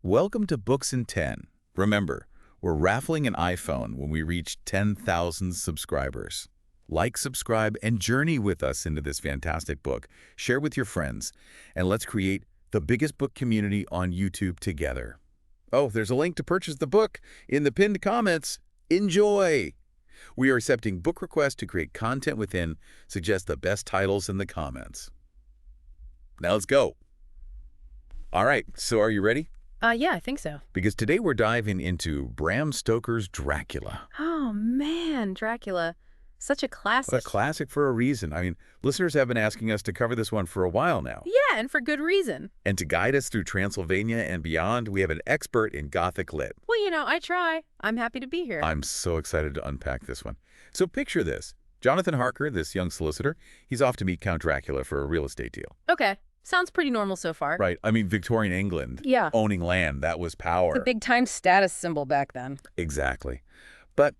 Welcome to Books in 10. Remember, we're raffling an iPhone when we reach 10,000 subscribers. Like, subscribe, and journey with us into this fantastic book. Share with your friends, and let's create the biggest book community on YouTube together. Oh, there's a link to purchase the book in the pinned comments. Enjoy! We are accepting book requests to create content within. Suggest the best titles in the comments. Now let's go. All right, so are you ready? Yeah, I think so. Because today we're diving into Bram Stoker's Dracula. Oh, man, Dracula. Such a classic. What a classic for a reason. I mean, listeners have been asking us to cover this one for a while now. Yeah, and for good reason. And to guide us through Transylvania and beyond, we have an expert in Gothic lit. Well, I try. I'm happy to be here. I'm so excited to unpack this one. So picture this. Jonathan Harker, this young solicitor, he's off to meet Count Dracula for a real estate deal. Okay. Sounds pretty normal so far. Right. I mean, Victorian England. Yeah. Owning land, that was power. The big-time status symbol back then. Exactly. But,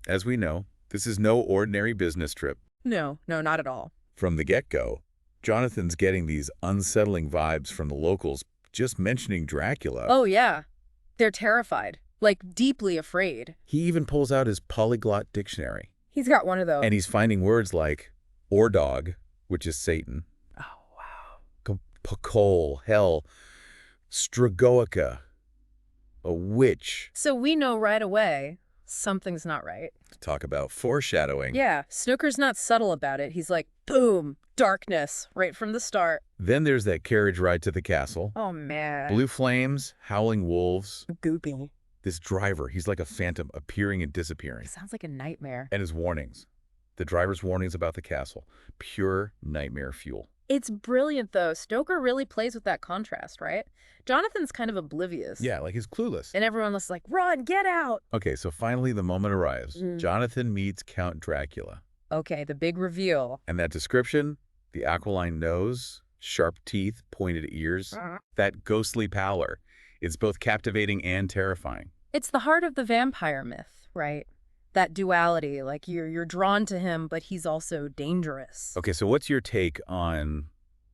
as we know, this is no ordinary business trip. No, not at all. From the get-go, Jonathan's getting these unsettling vibes from the locals just mentioning Dracula. Oh, yeah. They're terrified. Like, deeply afraid. He even pulls out his polyglot dictionary. He's got one of those. And he's finding words like Ordog, which is Satan, Pakol, hell, Stragoica, a witch. So we know right away something's not right. Talk about foreshadowing. Yeah, Snooker's not subtle about it. He's like, boom, darkness, right from the start. Then there's that carriage ride to the castle. Oh, man. Blue flames, howling wolves. Goopy. This driver, he's like a phantom appearing and disappearing. Sounds like a nightmare. And his warnings. The driver's warnings about the castle. Pure nightmare fuel. It's brilliant, though. Stoker really plays with that contrast, right? Jonathan's kind of oblivious. Yeah, like he's clueless. And everyone was like, run, get out. Okay, so finally the moment arrives. Jonathan meets Count Dracula. Okay, the big reveal. And that description, the aquiline nose, sharp teeth, pointed ears, that ghostly pallor, it's both captivating and terrifying. It's the heart of the vampire myth, right? That duality, like you're drawn to him, but he's also dangerous. Okay, so what's your take on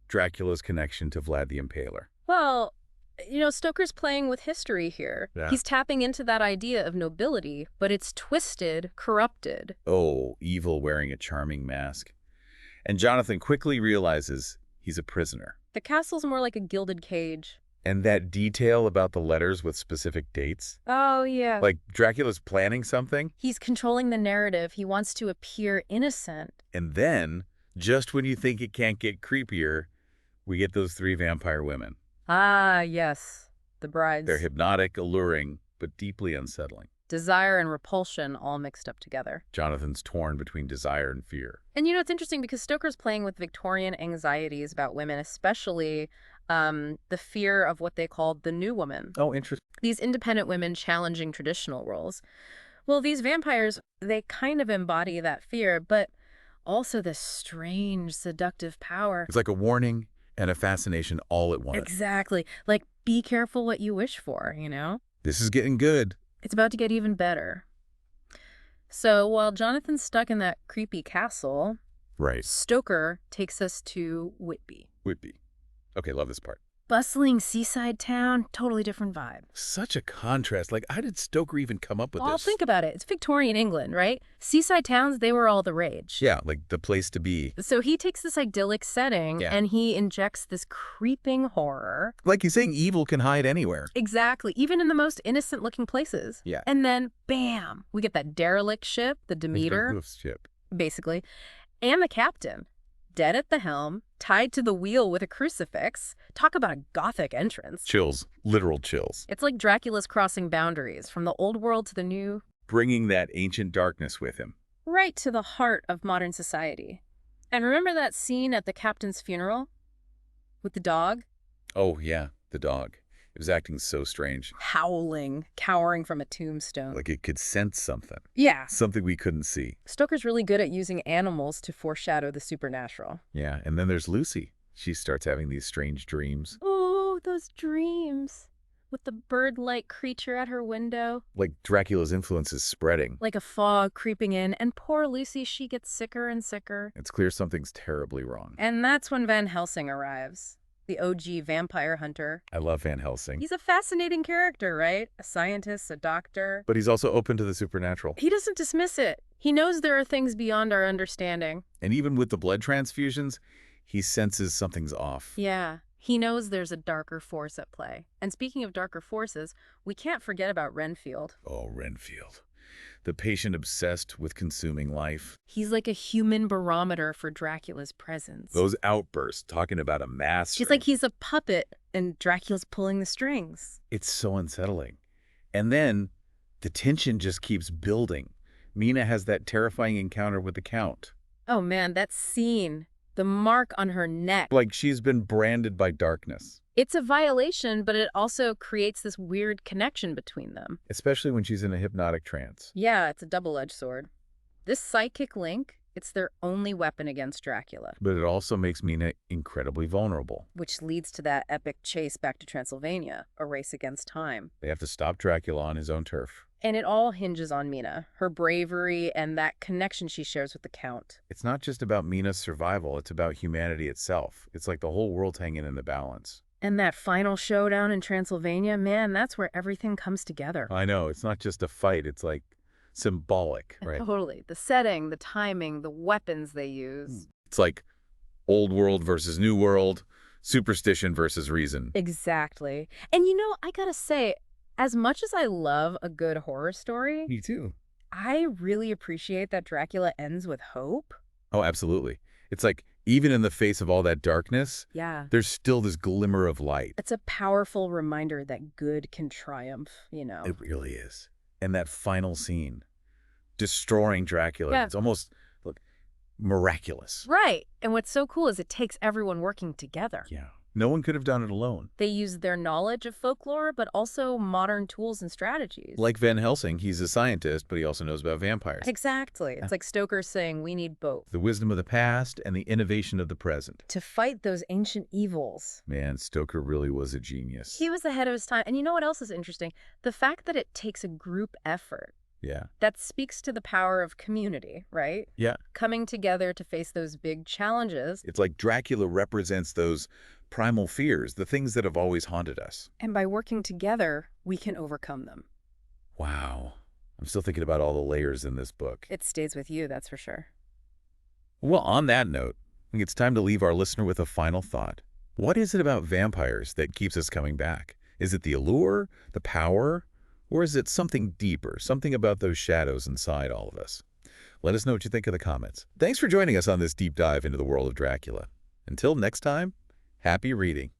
Dracula's connection to Vlad the Impaler? Well, Stoker's playing with history here. Yeah. He's tapping into that idea of nobility, but it's twisted, corrupted. Oh, evil wearing a charming mask. And Jonathan quickly realizes he's a prisoner. The castle's more like a gilded cage. And that detail about the letters with specific dates? Oh, yeah. Like Dracula's planning something? He's controlling the narrative. He wants to appear innocent. And then, just when you think it can't get creepier, we get those three vampire women. Ah, yes. The brides. They're hypnotic, alluring, but deeply unsettling. Desire and repulsion all mixed up together. Jonathan's torn between desire and fear. And it's interesting because Stoker's playing with Victorian anxieties about women, especially the fear of what they called the new woman. Oh, interesting. These independent women challenging traditional roles. Well, these vampires, they kind of embody that fear, but also this strange, seductive power. It's like a warning and a fascination all at once. Exactly. Like, be careful what you wish for, This is getting good. It's about to get even better. So while Jonathan's stuck in that creepy castle, Right. Stoker takes us to Whitby. Whitby. Okay, love this part. Bustling seaside town, totally different vibe. Such a contrast. Like, how did Stoker even come up with Well, this? think about it. It's Victorian England, right? Seaside towns, they were all the rage. Yeah, like the place to be. So he takes this idyllic setting and he injects this creeping horror. Like he's saying evil can hide anywhere. Exactly. Even in the most innocent-looking places. Yeah. And then, bam, we get that derelict ship, the Demeter, Ship. basically, and the captain. Dead at the helm, tied to the wheel with a crucifix. Talk about a Gothic entrance. Chills. Literal chills. It's like Dracula's crossing boundaries, from the old world to the new. Bringing that ancient darkness with him. Right to the heart of modern society. And remember that scene at the captain's funeral? With the dog? Oh, yeah, the dog. It was acting so strange. Howling, cowering from a tombstone. Like it could sense something. Yeah. Something we couldn't see. Stoker's really good at using animals to foreshadow the supernatural. Yeah, and then there's Lucy. She starts having these strange dreams. Oh, those dreams. With the bird-like creature at her window. Like Dracula's influence is spreading. Like a fog creeping in, and poor Lucy, she gets sicker and sicker. It's clear something's terribly wrong. And that's when Van Helsing arrives. the OG vampire hunter. I love Van Helsing. He's a fascinating character, right? A scientist, a doctor. But he's also open to the supernatural. He doesn't dismiss it. He knows there are things beyond our understanding. And even with the blood transfusions, he senses something's off. Yeah, he knows there's a darker force at play. And speaking of darker forces, we can't forget about Renfield. Oh, Renfield. The patient obsessed with consuming life. He's like a human barometer for Dracula's presence. Those outbursts talking about a master. It's like he's a puppet and Dracula's pulling the strings. It's so unsettling. And then the tension just keeps building. Mina has that terrifying encounter with the Count. Oh man, that scene. The mark on her neck. Like she's been branded by darkness. It's a violation, but it also creates this weird connection between them. Especially when she's in a hypnotic trance. Yeah, it's a double-edged sword. This psychic link, it's their only weapon against Dracula. But it also makes Mina incredibly vulnerable. Which leads to that epic chase back to Transylvania, a race against time. They have to stop Dracula on his own turf. And it all hinges on Mina, her bravery, and that connection she shares with the Count. It's not just about Mina's survival, it's about humanity itself. It's like the whole world's hanging in the balance. And that final showdown in Transylvania, man, that's where everything comes together. I know, it's not just a fight, it's like symbolic, right? Totally. The setting, the timing, the weapons they use. It's like old world versus new world, superstition versus reason. Exactly. And you know, I gotta say, as much as I love a good horror story, Me too. I really appreciate that Dracula ends with hope. Oh, absolutely. It's like, even in the face of all that darkness, Yeah. there's still this glimmer of light. It's a powerful reminder that good can triumph, you know. It really is. And that final scene, destroying Dracula, Yeah. it's almost, look, miraculous. Right. And what's so cool is it takes everyone working together. Yeah. No one could have done it alone. They use their knowledge of folklore, but also modern tools and strategies. Like Van Helsing, he's a scientist, but he also knows about vampires. Exactly. It's like Stoker saying we need both The wisdom of the past and the innovation of the present. to fight those ancient evils. Man, Stoker really was a genius. He was ahead of his time. And you know what else is interesting? The fact that it takes a group effort. Yeah. That speaks to the power of community, right? Yeah. Coming together to face those big challenges. It's like Dracula represents those primal fears, the things that have always haunted us. And by working together, we can overcome them. Wow. I'm still thinking about all the layers in this book. It stays with you, that's for sure. Well, on that note, I think it's time to leave our listener with a final thought. What is it about vampires that keeps us coming back? Is it the allure, the power, or is it something deeper, something about those shadows inside all of us? Let us know what you think in the comments. Thanks for joining us on this deep dive into the world of Dracula. Until next time, happy reading.